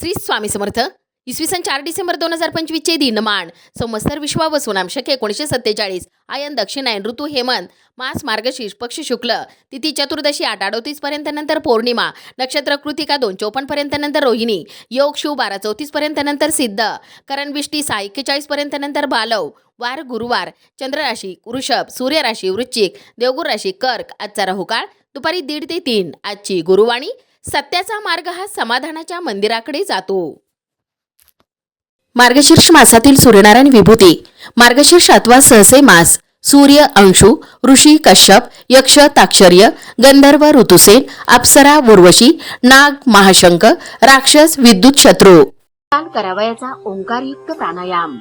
श्री स्वामी समर्थ. इसवी सन 4 डिसेंबर 2025 चे दिनमान संवत्सर विश्वावसु वसुनाम शके 1947 आयन दक्षिणायन ऋतू हेमंत मास मार्गशीर्ष पक्ष शुक्ल तिथी चतुर्दशी 8:38 पर्यंत नंतर पौर्णिमा नक्षत्र कृतिका 2:54 पर्यंत नंतर रोहिणी योग शिव 12:34 पर्यंत नंतर सिद्ध करण विष्टी 6:41 पर्यंत नंतर बालव वार गुरुवार चंद्र राशी वृषभ सूर्य राशी वृश्चिक देवगुर राशी कर्क आजचा राहुकाळ दुपारी 1:30 ते 3 आजची गुरुवाणी. सत्याचा मार्ग हा समाधानाच्या मंदिराकडे जातो. मार्गशीर्ष मासातील सूर्यनारायण विभूती. मार्गशीर्ष अथवा सहसे मास सूर्य अंशु ऋषी कश्यप यक्ष ताक्षर्य गंधर्व ऋतुसेन अप्सरा उर्वशी नाग महाशंक राक्षस विद्युत शत्रू. करावयाचा ओंकारयुक्त प्राणायाम.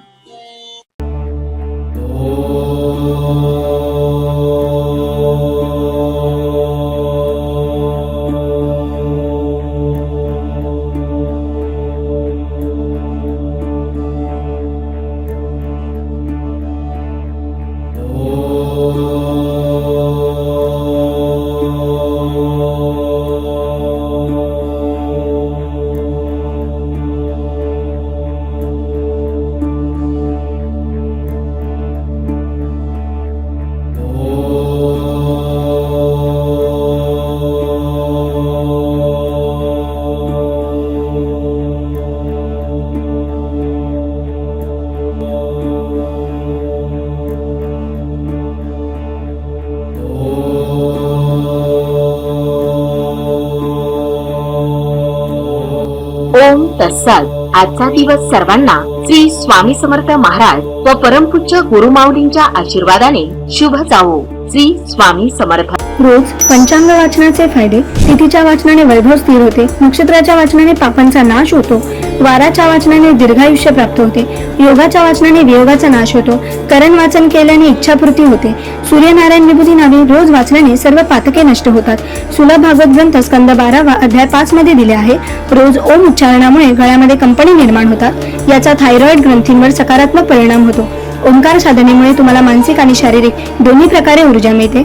ओम तत्सत. आजचा दिवस सर्वांना श्री स्वामी समर्थ महाराज व परमपूज्य गुरु माऊलींच्या आशीर्वादाने शुभ जावो. श्री स्वामी समर्थ. रोज पंचांग वाचनाचे फायदे. तिथीच्या वाचनाने वैभव स्थिर होते. नक्षत्राच्या वाचनाने पापांचा नाश होतो. वाराच्या वाचनाने दीर्घायुष्य प्राप्त होते. योगाच्या वाचनाने वियोगाचा नाश होतो. करण वाचन केल्याने इच्छापूर्ती होते. सूर्यनारायण विभूती नावे रोज वाचल्याने सर्व पातके नष्ट होतात. सुलभ भागवत ग्रंथ स्कंद 12 अध्याय 5 मध्ये दिले आहे. रोज ओम उच्चारणामुळे गळ्यामध्ये कंपनी निर्माण होतात. याचा थायरॉइड ग्रंथींवर सकारात्मक परिणाम होतो. ओंकार साधनेमुळे तुम्हाला मानसिक आणि शारीरिक दोन्ही प्रकारे ऊर्जा मिळते.